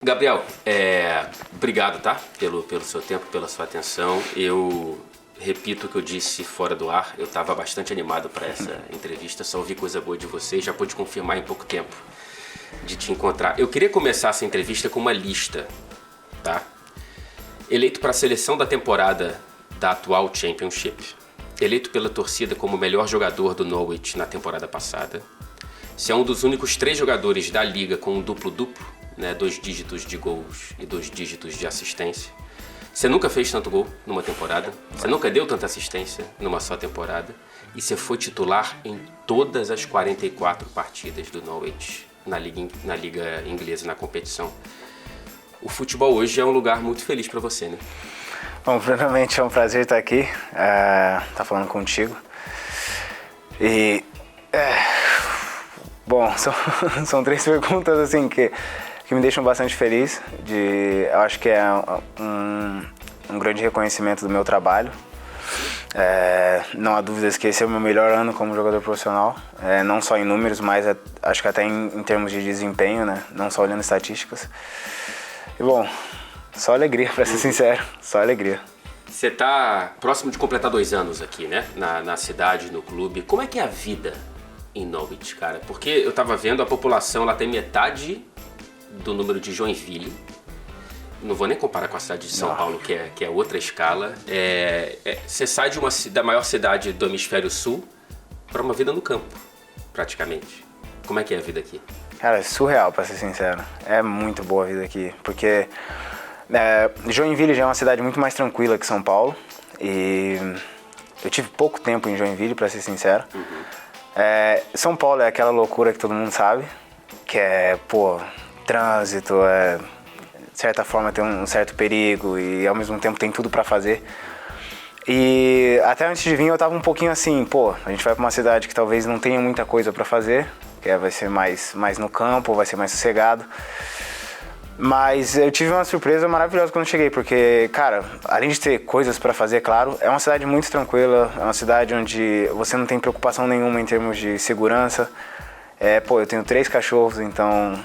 Gabriel, obrigado, tá? Pelo seu tempo, pela sua atenção. Eu repito o que eu disse fora do ar. Eu estava bastante animado para essa entrevista. Só ouvi coisa boa de você e já pude confirmar em pouco tempo de te encontrar. Eu queria começar essa entrevista com uma lista, tá? Eleito para a seleção da temporada da atual Championship. Eleito pela torcida como o melhor jogador do Norwich na temporada passada. Você é um dos únicos 3 jogadores da liga com um duplo-duplo, né? 2 dígitos de gols e 2 dígitos de assistência. Você nunca fez tanto gol numa temporada. Você nunca deu tanta assistência numa só temporada. E você foi titular em todas as 44 partidas do Norwich na liga inglesa, na competição. O futebol hoje é um lugar muito feliz para você, né? Bom, primeiramente é um prazer estar aqui, estar falando contigo. Bom, são 3 perguntas assim que me deixam bastante feliz. Eu acho que é um grande reconhecimento do meu trabalho. Não há dúvidas que esse é o meu melhor ano como jogador profissional, não só em números, mas acho que até em termos de desempenho, né? Não só olhando estatísticas. E bom, só alegria, pra ser sincero, só alegria. Você está próximo de completar 2 anos aqui, né? Na cidade, no clube. Como é que é a vida em Norwich, cara? Porque eu tava vendo, a população lá tem metade do número de Joinville. Não vou nem comparar com a cidade de São Paulo, que é outra escala. Você sai da maior cidade do hemisfério sul para uma vida no campo, praticamente. Como é que é a vida aqui? Cara, é surreal, pra ser sincero. É muito boa a vida aqui, porque Joinville já é uma cidade muito mais tranquila que São Paulo. E eu tive pouco tempo em Joinville, pra ser sincero. São Paulo é aquela loucura que todo mundo sabe, que é, trânsito, de certa forma tem um certo perigo e ao mesmo tempo tem tudo pra fazer. E até antes de vir eu tava um pouquinho assim, a gente vai pra uma cidade que talvez não tenha muita coisa pra fazer, que vai ser mais no campo, vai ser mais sossegado. Mas eu tive uma surpresa maravilhosa quando cheguei, porque, cara, além de ter coisas pra fazer, claro, é uma cidade muito tranquila, é uma cidade onde você não tem preocupação nenhuma em termos de segurança. Eu tenho 3 cachorros, então,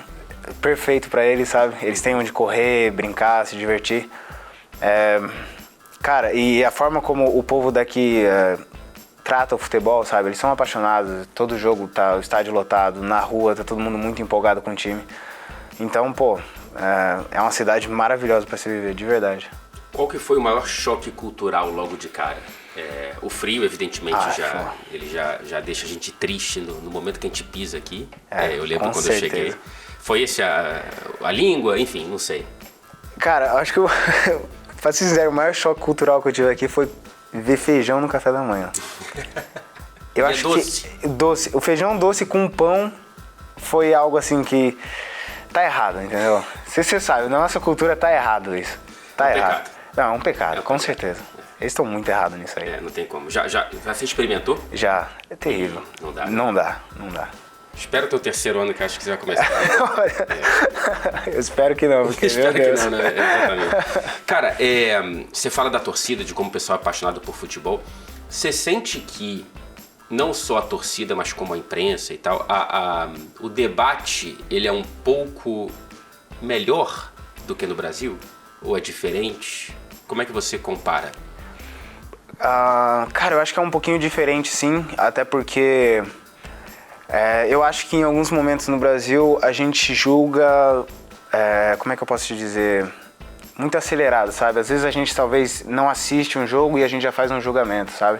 perfeito pra eles, sabe? Eles têm onde correr, brincar, se divertir. Cara, e a forma como o povo daqui trata o futebol, sabe? Eles são apaixonados, todo jogo tá o estádio lotado, na rua tá todo mundo muito empolgado com o time. Então, é uma cidade maravilhosa para se viver, de verdade. Qual que foi o maior choque cultural logo de cara? O frio, evidentemente, ele já deixa a gente triste no momento que a gente pisa aqui. Eu lembro quando eu cheguei. Foi esse a língua, enfim, não sei. Cara, acho que, pra ser sincero, o maior choque cultural que eu tive aqui foi ver feijão no café da manhã. Eu acho doce. Que doce. O feijão doce com pão foi algo assim que tá errado, entendeu? Você sabe, na nossa cultura tá errado isso. Tá errado. Pecado. Não, é um pecado, com certeza. Eles estão muito errados nisso aí. Não tem como. Já você experimentou? Já. É terrível. Não dá. Não dá. Espera o teu 3º ano, que acho que você vai começar. Eu espero que não, porque, espero meu Deus. que não, né? Exatamente. Cara, você fala da torcida, de como o pessoal é apaixonado por futebol. Você sente que não só a torcida, mas como a imprensa e tal, o debate, ele é um pouco melhor do que no Brasil? Ou é diferente? Como é que você compara? Cara, eu acho que é um pouquinho diferente, sim, até porque eu acho que em alguns momentos no Brasil a gente julga, como é que eu posso te dizer, muito acelerado, sabe? Às vezes a gente talvez não assiste um jogo e a gente já faz um julgamento, sabe?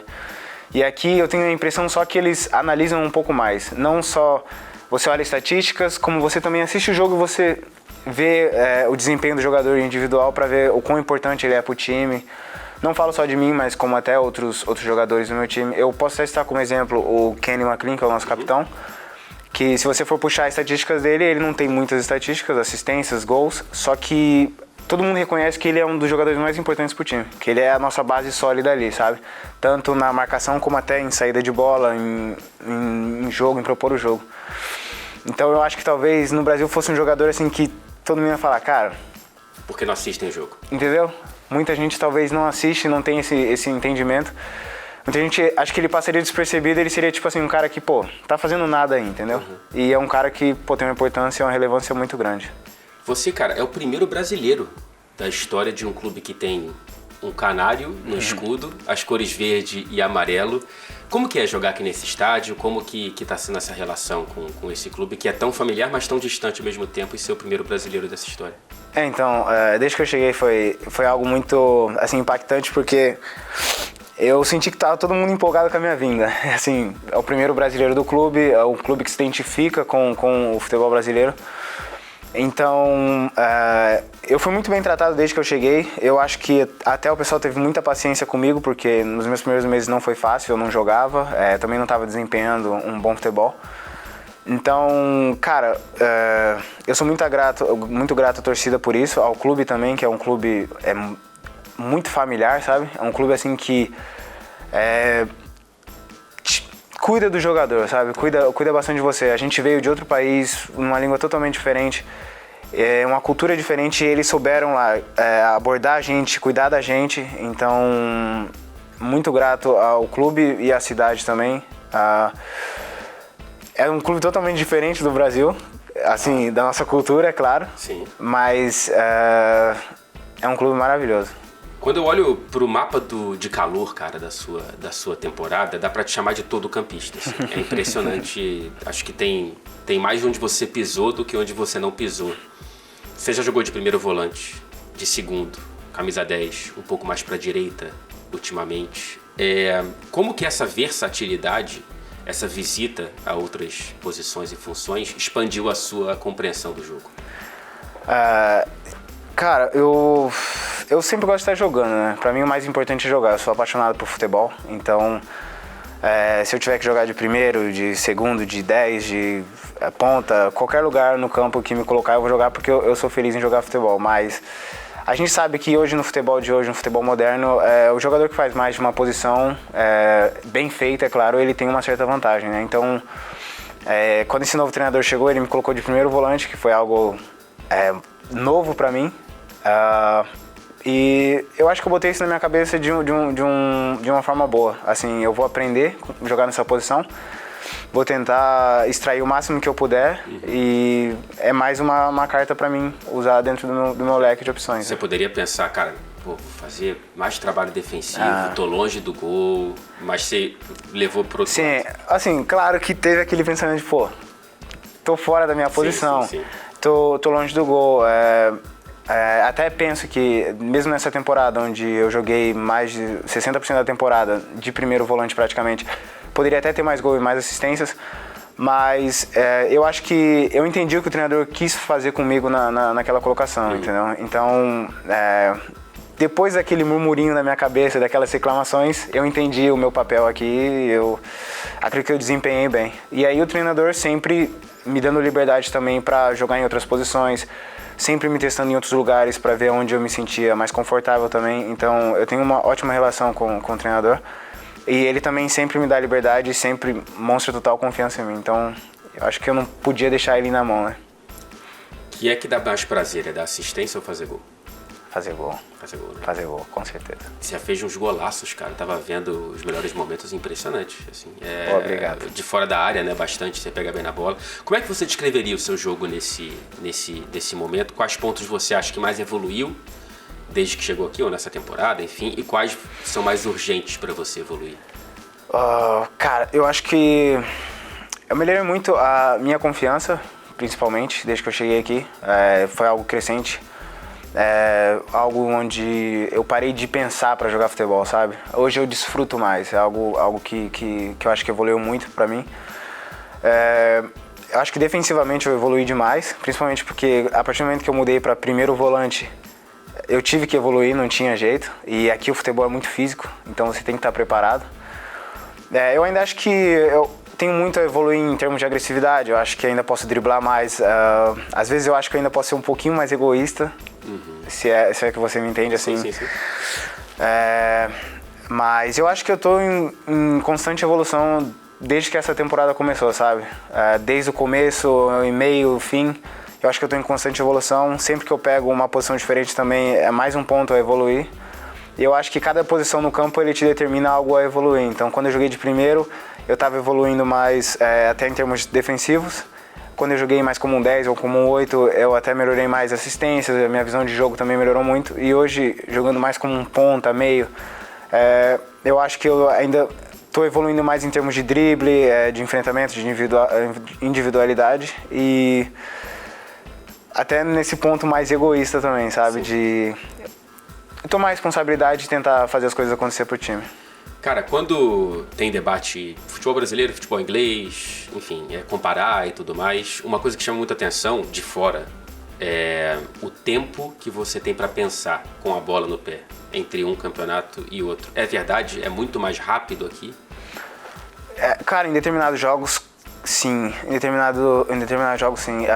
E aqui eu tenho a impressão só que eles analisam um pouco mais. Não só você olha estatísticas, como você também assiste o jogo e você vê o desempenho do jogador individual para ver o quão importante ele é pro time. Não falo só de mim, mas como até outros jogadores do meu time. Eu posso até citar como exemplo o Kenny McLean, que é o nosso capitão, que se você for puxar as estatísticas dele, ele não tem muitas estatísticas, assistências, gols, só que todo mundo reconhece que ele é um dos jogadores mais importantes pro time, que ele é a nossa base sólida ali, sabe? Tanto na marcação como até em saída de bola, em jogo, em propor o jogo. Então eu acho que talvez no Brasil fosse um jogador assim que todo mundo ia falar, cara... Porque não assistem o jogo. Entendeu? Muita gente talvez não assiste, não tem esse entendimento. Muita gente acha que ele passaria despercebido, ele seria tipo assim, um cara que, tá fazendo nada aí, entendeu? E é um cara que, tem uma importância e uma relevância muito grande. Você, cara, é o primeiro brasileiro da história de um clube que tem um canário no escudo, as cores verde e amarelo. Como que é jogar aqui nesse estádio? Como que tá sendo essa relação com esse clube que é tão familiar, mas tão distante ao mesmo tempo e ser o primeiro brasileiro dessa história? Então, desde que eu cheguei foi algo muito, assim, impactante, porque eu senti que tava todo mundo empolgado com a minha vinda. Assim, é o primeiro brasileiro do clube, é um clube que se identifica com o futebol brasileiro. Então, eu fui muito bem tratado desde que eu cheguei. Eu acho que até o pessoal teve muita paciência comigo, porque nos meus primeiros meses não foi fácil, eu não jogava, também não estava desempenhando um bom futebol. Então, cara, eu sou muito grato à torcida por isso, ao clube também, que é um clube muito familiar, sabe? É um clube assim que cuida do jogador, sabe? Cuida bastante de você. A gente veio de outro país, numa língua totalmente diferente, uma cultura diferente, e eles souberam lá abordar a gente, cuidar da gente. Então, muito grato ao clube e à cidade também. É um clube totalmente diferente do Brasil, assim, da nossa cultura, é claro. Sim. Mas é um clube maravilhoso. Quando eu olho pro mapa de calor, cara, da sua temporada, dá pra te chamar de todo campista. Assim. É impressionante. Acho que tem mais onde você pisou do que onde você não pisou. Você já jogou de primeiro volante, de segundo, camisa 10, um pouco mais pra direita, ultimamente. Como que essa versatilidade, essa visita a outras posições e funções, expandiu a sua compreensão do jogo? Cara, eu sempre gosto de estar jogando, né? Pra mim o mais importante é jogar. Eu sou apaixonado por futebol, então se eu tiver que jogar de primeiro, de segundo, de 10, de ponta, qualquer lugar no campo que me colocar eu vou jogar, porque eu sou feliz em jogar futebol. Mas a gente sabe que hoje no futebol de hoje, no futebol moderno, o jogador que faz mais de uma posição bem feita, é claro, ele tem uma certa vantagem, né? Então, quando esse novo treinador chegou, ele me colocou de primeiro volante, que foi algo novo pra mim. E eu acho que eu botei isso na minha cabeça de uma forma boa. Assim, eu vou aprender a jogar nessa posição, vou tentar extrair o máximo que eu puder, e é mais uma carta pra mim usar dentro do meu leque de opções. Você poderia pensar, cara, vou fazer mais trabalho defensivo, tô longe do gol, mas você levou pro outro Sim, lado. assim, claro que teve aquele pensamento de, tô fora da minha posição, sim. Tô longe do gol. Até penso que, mesmo nessa temporada, onde eu joguei mais de 60% da temporada de primeiro volante praticamente, poderia até ter mais gol e mais assistências, mas eu acho que eu entendi o que o treinador quis fazer comigo naquela colocação, entendeu? Então, depois daquele murmurinho na minha cabeça, daquelas reclamações, eu entendi o meu papel aqui, eu acredito que eu desempenhei bem. E aí o treinador sempre me dando liberdade também para jogar em outras posições, sempre me testando em outros lugares para ver onde eu me sentia mais confortável também. Então eu tenho uma ótima relação com o treinador, e ele também sempre me dá liberdade e sempre mostra total confiança em mim. Então eu acho que eu não podia deixar ele na mão, né? O que é que dá mais prazer? É dar assistência ou fazer gol? Fazer gol. Fazer gol, né? Fazer gol, com certeza. Você já fez uns golaços, cara. Eu tava vendo os melhores momentos impressionantes. Assim. Obrigado. De fora da área, né? Bastante, você pega bem na bola. Como é que você descreveria o seu jogo nesse momento? Quais pontos você acha que mais evoluiu desde que chegou aqui ou nessa temporada, enfim? E quais são mais urgentes para você evoluir? Cara, eu acho que eu melhorei muito a minha confiança, principalmente, desde que eu cheguei aqui. Foi algo crescente. Algo onde eu parei de pensar para jogar futebol, sabe? Hoje eu desfruto mais, é algo que eu acho que evoluiu muito para mim. Eu acho que defensivamente eu evoluí demais, principalmente porque a partir do momento que eu mudei para primeiro volante, eu tive que evoluir, não tinha jeito. E aqui o futebol é muito físico, então você tem que estar preparado. Eu ainda acho que eu tenho muito a evoluir em termos de agressividade, eu acho que ainda posso driblar mais. Às vezes eu acho que eu ainda posso ser um pouquinho mais egoísta. Se é que você me entende assim. Sim. Mas eu acho que eu tô em constante evolução desde que essa temporada começou, sabe? Desde o começo, meio, fim, eu acho que eu tô em constante evolução. Sempre que eu pego uma posição diferente também é mais um ponto a evoluir. E eu acho que cada posição no campo ele te determina algo a evoluir. Então quando eu joguei de primeiro, eu tava evoluindo mais até em termos defensivos. Quando eu joguei mais como um 10 ou como um 8, eu até melhorei mais assistências, a minha visão de jogo também melhorou muito. E hoje, jogando mais como um ponta, meio, eu acho que eu ainda estou evoluindo mais em termos de drible, de enfrentamento, de individualidade e até nesse ponto mais egoísta também, sabe? Sim. De tomar responsabilidade e tentar fazer as coisas acontecer pro time. Cara, quando tem debate futebol brasileiro, futebol inglês, enfim, comparar e tudo mais, uma coisa que chama muita atenção de fora é o tempo que você tem para pensar com a bola no pé entre um campeonato e outro. É verdade? É muito mais rápido aqui? Cara, em determinados jogos, sim. Em determinados jogos, sim.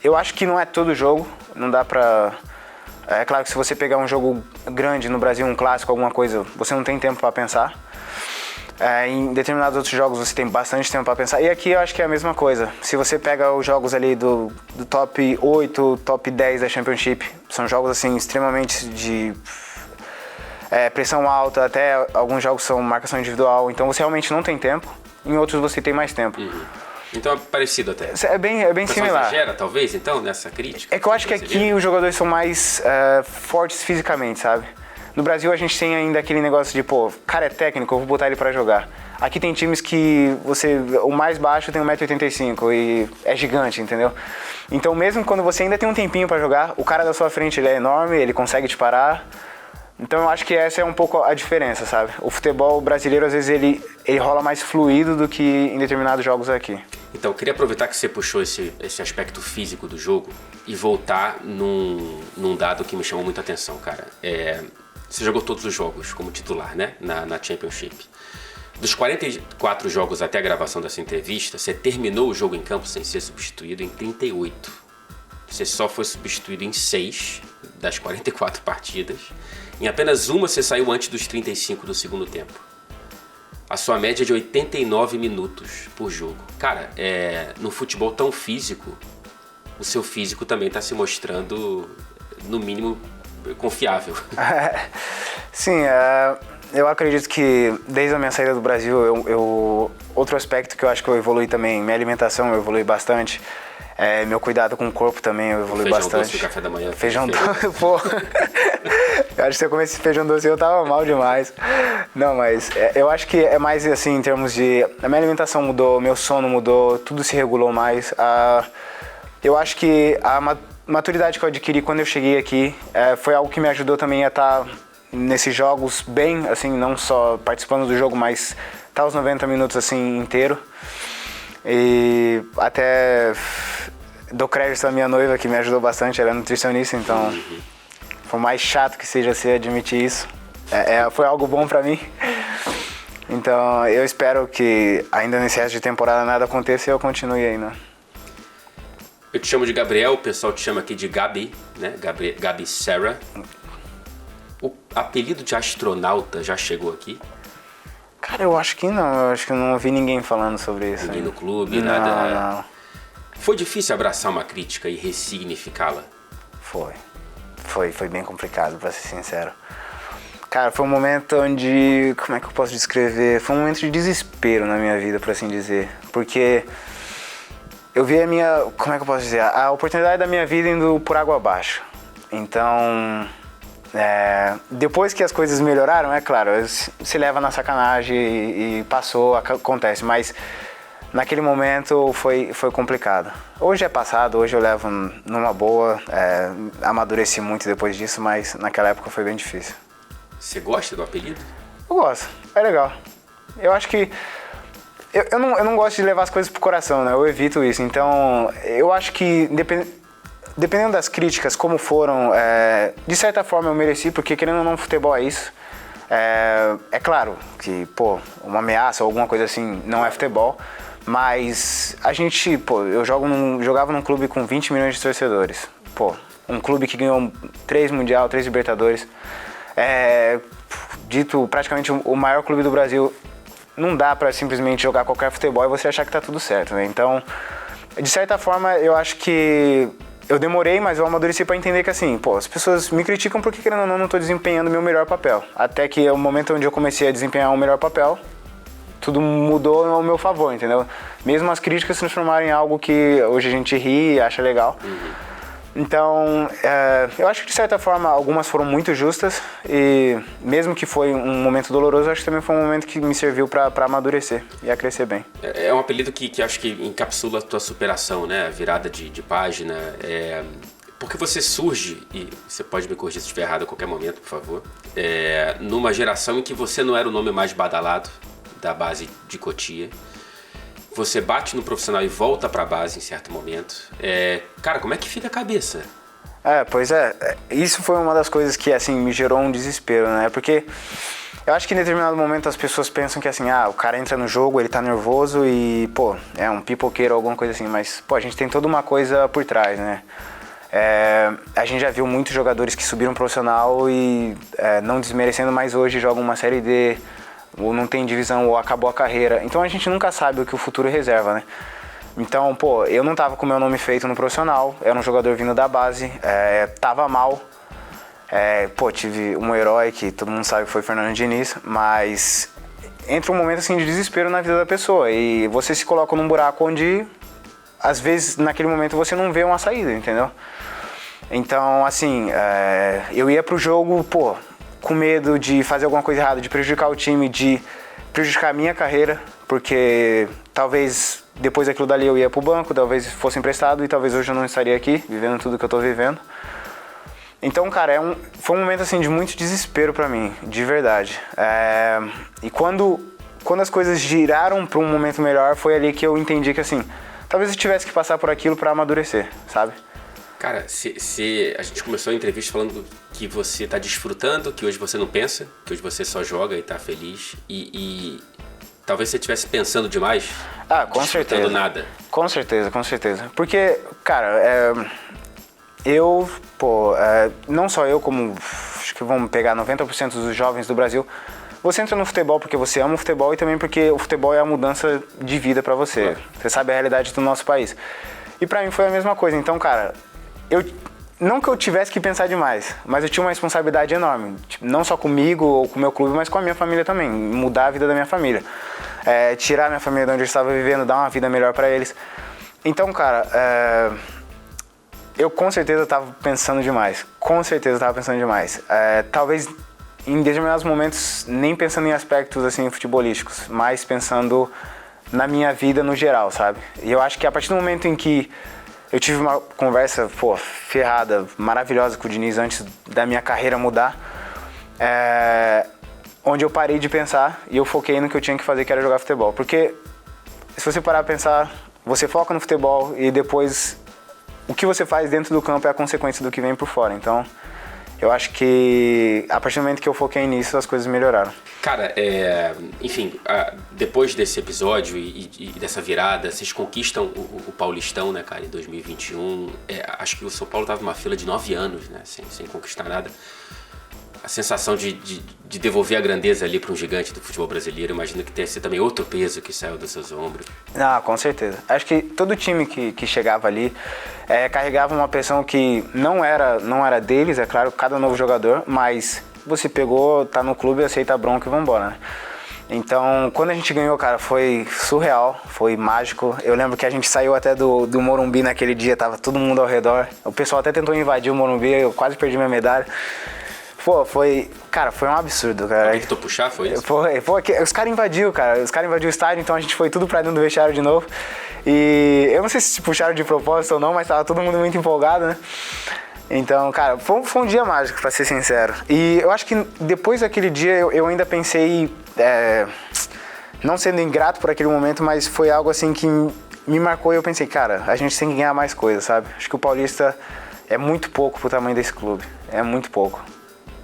Eu acho que não é todo jogo, não dá pra... É claro que se você pegar um jogo grande no Brasil, um clássico, alguma coisa, você não tem tempo para pensar. Em determinados outros jogos você tem bastante tempo para pensar. E aqui eu acho que é a mesma coisa. Se você pega os jogos ali do top 8, top 10 da Championship, são jogos assim extremamente de pressão alta, até alguns jogos são marcação individual, então você realmente não tem tempo. Em outros você tem mais tempo. Uhum. Então é parecido até. É bem similar. Exagera, talvez, então, nessa crítica? É que eu acho que aqui os jogadores são mais fortes fisicamente, sabe? No Brasil a gente tem ainda aquele negócio de, pô, o cara é técnico, eu vou botar ele pra jogar. Aqui tem times que o mais baixo tem 1,85m e é gigante, entendeu? Então mesmo quando você ainda tem um tempinho pra jogar, o cara da sua frente ele é enorme, ele consegue te parar. Então eu acho que essa é um pouco a diferença, sabe? O futebol brasileiro às vezes ele rola mais fluido do que em determinados jogos aqui. Então, eu queria aproveitar que você puxou esse aspecto físico do jogo e voltar num dado que me chamou muita atenção, cara. Você jogou todos os jogos como titular, né? Na Championship. Dos 44 jogos até a gravação dessa entrevista, você terminou o jogo em campo sem ser substituído em 38. Você só foi substituído em 6 das 44 partidas. Em apenas uma você saiu antes dos 35 do segundo tempo. A sua média é de 89 minutos por jogo. Cara, no futebol tão físico, o seu físico também está se mostrando, no mínimo, confiável. Sim, eu acredito que desde a minha saída do Brasil, outro aspecto que eu acho que eu evolui também, minha alimentação eu evolui bastante. Meu cuidado com o corpo também eu evolui bastante. Feijão doce no café da manhã. Feijão doce, pô. Eu acho que se eu comesse feijão doce eu tava mal demais. Não, mas eu acho que é mais assim em termos de... A minha alimentação mudou, meu sono mudou, tudo se regulou mais. Eu acho que a maturidade que eu adquiri quando eu cheguei aqui foi algo que me ajudou também a estar nesses jogos bem, assim, não só participando do jogo, mas estar os 90 minutos assim inteiro. E até dou crédito à minha noiva que me ajudou bastante, ela é nutricionista, então por mais chato que seja se admitir isso, foi algo bom pra mim. Então eu espero que ainda nesse resto de temporada nada aconteça e eu continue aí, né? Eu te chamo de Gabriel, o pessoal te chama aqui de Gabi, né? Gabi Sarah. O apelido de astronauta já chegou aqui? Cara, eu acho que não. Eu acho que eu não ouvi ninguém falando sobre isso. Ninguém no clube, não, nada. Não. Foi difícil abraçar uma crítica e ressignificá-la? Foi bem complicado, pra ser sincero. Cara, foi um momento onde... Como é que eu posso descrever? Foi um momento de desespero na minha vida, por assim dizer. Porque eu vi a minha... Como é que eu posso dizer? A oportunidade da minha vida indo por água abaixo. Então... depois que as coisas melhoraram, é claro, se leva na sacanagem e passou, acontece, mas naquele momento foi complicado. Hoje é passado, hoje eu levo numa boa, amadureci muito depois disso, mas naquela época foi bem difícil. Você gosta do apelido? Eu gosto, é legal. Eu acho que... Eu não gosto de levar as coisas pro coração, né? Eu evito isso, então eu acho que dependendo das críticas, como foram, de certa forma eu mereci, porque querendo ou não, futebol é isso. É claro que, uma ameaça ou alguma coisa assim não é futebol, mas a gente, eu jogava num clube com 20 milhões de torcedores. Um clube que ganhou 3 Mundial, 3 Libertadores, dito praticamente o maior clube do Brasil. Não dá pra simplesmente jogar qualquer futebol e você achar que tá tudo certo, né? Então, de certa forma, eu acho que eu demorei, mas eu amadureci pra entender que assim, as pessoas me criticam porque querendo ou não tô desempenhando o meu melhor papel. Até que é o momento onde eu comecei a desempenhar um melhor papel, tudo mudou ao meu favor, entendeu? Mesmo as críticas se transformaram em algo que hoje a gente ri e acha legal. Então, eu acho que de certa forma algumas foram muito justas e mesmo que foi um momento doloroso, acho que também foi um momento que me serviu para amadurecer e a crescer bem. É um apelido que acho que encapsula a tua superação, né? A virada de página. Porque você surge, e você pode me corrigir se estiver errado a qualquer momento, por favor, numa geração em que você não era o nome mais badalado da base de Cotia. Você bate no profissional e volta pra base em certo momento. Cara, como é que fica a cabeça? Pois é. Isso foi uma das coisas que, assim, me gerou um desespero, né? Porque eu acho que em determinado momento as pessoas pensam que, assim, o cara entra no jogo, ele tá nervoso e, pô, é um pipoqueiro ou alguma coisa assim. Mas, pô, a gente tem toda uma coisa por trás, né? A gente já viu muitos jogadores que subiram profissional e, não desmerecendo, mais hoje jogam uma Série D, ou não tem divisão, ou acabou a carreira. Então a gente nunca sabe o que o futuro reserva, né? Então, pô, eu não tava com o meu nome feito no profissional, era um jogador vindo da base, tava mal. Tive um herói que todo mundo sabe que foi Fernando Diniz, mas entra um momento assim de desespero na vida da pessoa e você se coloca num buraco onde, às vezes, naquele momento você não vê uma saída, entendeu? Então, assim, eu ia pro jogo, pô, com medo de fazer alguma coisa errada, de prejudicar o time, de prejudicar a minha carreira, porque talvez depois daquilo dali eu ia pro banco, talvez fosse emprestado e talvez hoje eu não estaria aqui, vivendo tudo que eu tô vivendo. Então, cara, foi um momento assim de muito desespero pra mim, de verdade. E quando as coisas giraram pra um momento melhor, foi ali que eu entendi que, assim, talvez eu tivesse que passar por aquilo pra amadurecer, sabe? Cara, a gente começou a entrevista falando que você tá desfrutando, que hoje você não pensa, que hoje você só joga e tá feliz. E talvez você estivesse pensando demais. Com certeza. Nada. Com certeza. Porque, cara, não só eu, como acho que vamos pegar 90% dos jovens do Brasil, você entra no futebol porque você ama o futebol e também porque o futebol é a mudança de vida pra você. Você sabe a realidade do nosso país. E pra mim foi a mesma coisa. Então, cara, não que eu tivesse que pensar demais, mas eu tinha uma responsabilidade enorme. Não só comigo ou com o meu clube, mas com a minha família também. Mudar a vida da minha família. Tirar a minha família de onde eu estava vivendo, dar uma vida melhor pra eles. Então, cara, eu com certeza estava pensando demais. Talvez em determinados momentos nem pensando em aspectos assim futebolísticos, mas pensando na minha vida no geral, sabe? E eu acho que a partir do momento em que eu tive uma conversa, ferrada, maravilhosa com o Diniz antes da minha carreira mudar, onde eu parei de pensar e eu foquei no que eu tinha que fazer, que era jogar futebol. Porque se você parar pra pensar, você foca no futebol e depois o que você faz dentro do campo é a consequência do que vem por fora. Então, eu acho que a partir do momento que eu foquei nisso, as coisas melhoraram. Cara, enfim, depois desse episódio e dessa virada, vocês conquistam o Paulistão, né, cara, em 2021. Acho que o São Paulo tava numa fila de 9 anos, né, sem conquistar nada. A sensação de devolver a grandeza ali para um gigante do futebol brasileiro, imagino que tenha sido também outro peso que saiu dos seus ombros. Com certeza. Acho que todo time que chegava ali carregava uma pressão que não era deles, é claro, cada novo jogador, mas você pegou, tá no clube, aceita a bronca e vambora, né? Então, quando a gente ganhou, cara, foi surreal, foi mágico. Eu lembro que a gente saiu até do Morumbi naquele dia, tava todo mundo ao redor. O pessoal até tentou invadir o Morumbi, eu quase perdi minha medalha. Foi um absurdo, cara. Alguém tentou puxar, foi isso? Os caras invadiram, cara. Os caras invadiram o estádio, então a gente foi tudo pra dentro do vestiário de novo. E eu não sei se puxaram de propósito ou não, mas tava todo mundo muito empolgado, né? Então, cara, foi um dia mágico, pra ser sincero. E eu acho que depois daquele dia eu ainda pensei, não sendo ingrato por aquele momento, mas foi algo assim que me marcou e eu pensei, cara, a gente tem que ganhar mais coisas, sabe? Acho que o Paulista é muito pouco pro tamanho desse clube. É muito pouco.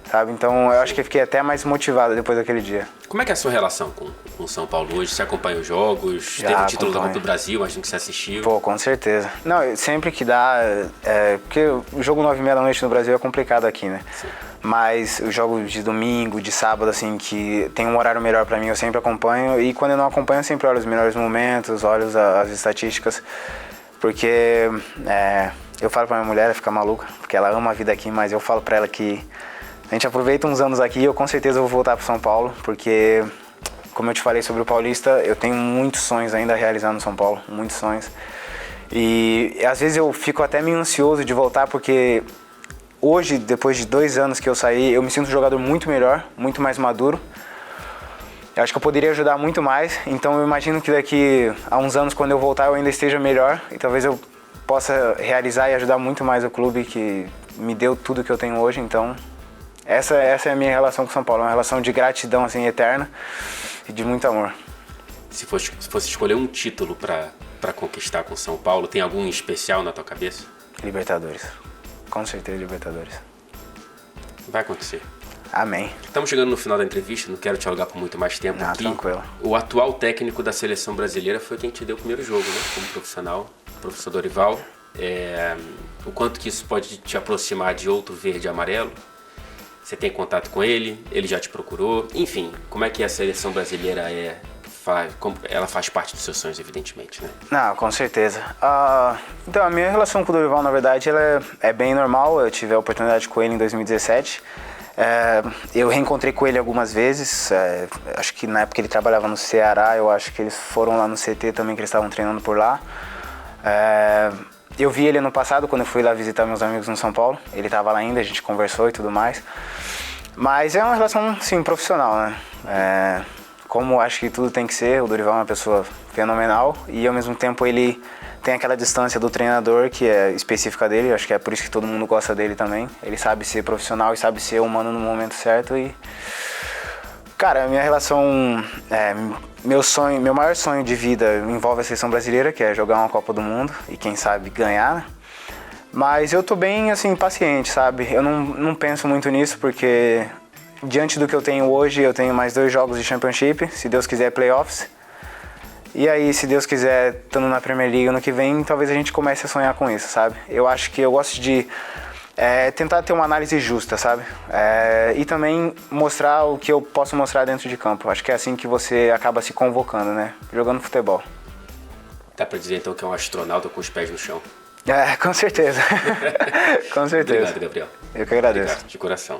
Sabe? Então eu acho que eu fiquei até mais motivado depois daquele dia. Como é que é a sua relação com o São Paulo hoje? Você acompanha os jogos? Teve o título da Copa do Brasil, imagino que você assistiu. Com certeza. Não, sempre que dá, porque o jogo 9h30 da noite no Brasil é complicado aqui, né? Sim. Mas o jogo de domingo, de sábado, assim, que tem um horário melhor pra mim, eu sempre acompanho. E quando eu não acompanho, eu sempre olho os melhores momentos, olho as estatísticas. Porque eu falo pra minha mulher, ela fica maluca, porque ela ama a vida aqui, mas eu falo pra ela que a gente aproveita uns anos aqui e eu com certeza vou voltar pro São Paulo, porque como eu te falei sobre o Paulista, eu tenho muitos sonhos ainda a realizar no São Paulo, muitos sonhos. E às vezes eu fico até meio ansioso de voltar, porque hoje, depois de 2 anos que eu saí, eu me sinto um jogador muito melhor, muito mais maduro. Eu acho que eu poderia ajudar muito mais, então eu imagino que daqui a uns anos, quando eu voltar, eu ainda esteja melhor e talvez eu possa realizar e ajudar muito mais o clube que me deu tudo que eu tenho hoje. Então essa é a minha relação com o São Paulo, uma relação de gratidão assim, eterna e de muito amor. Se fosse escolher um título para conquistar com o São Paulo, tem algum especial na tua cabeça? Libertadores, com certeza Libertadores. Vai acontecer. Amém. Estamos chegando no final da entrevista, não quero te alugar por muito mais tempo aqui. Tranquilo. O atual técnico da seleção brasileira foi quem te deu o primeiro jogo, né? Como profissional, o professor Dorival. O quanto que isso pode te aproximar de outro verde e amarelo? Você tem contato com ele? Ele já te procurou? Enfim, como é que a seleção brasileira ela faz parte dos seus sonhos, evidentemente, né? Não, com certeza. Então, a minha relação com o Dorival, na verdade, ela é bem normal. Eu tive a oportunidade com ele em 2017. Eu reencontrei com ele algumas vezes, acho que na época ele trabalhava no Ceará, eu acho que eles foram lá no CT também, que eles estavam treinando por lá. Eu vi ele ano passado, quando eu fui lá visitar meus amigos no São Paulo, ele estava lá ainda, a gente conversou e tudo mais. Mas é uma relação, sim, profissional, né? Como acho que tudo tem que ser, o Dorival é uma pessoa fenomenal e ao mesmo tempo ele tem aquela distância do treinador que é específica dele, acho que é por isso que todo mundo gosta dele também. Ele sabe ser profissional e sabe ser humano no momento certo e... Cara, a minha relação, meu maior sonho de vida envolve a seleção brasileira, que é jogar uma Copa do Mundo e quem sabe ganhar, né? Mas eu tô bem, assim, paciente, sabe? Eu não penso muito nisso porque diante do que eu tenho hoje, eu tenho mais 2 jogos de Championship, se Deus quiser playoffs. E aí, se Deus quiser, estando na Premier League ano que vem, talvez a gente comece a sonhar com isso, sabe? Eu acho que eu gosto de tentar ter uma análise justa, sabe? E também mostrar o que eu posso mostrar dentro de campo. Acho que é assim que você acaba se convocando, né? Jogando futebol. Dá pra dizer então que é um astronauta com os pés no chão? Com certeza. Com certeza. Obrigado, Gabriel. Eu que agradeço. Obrigado, de coração.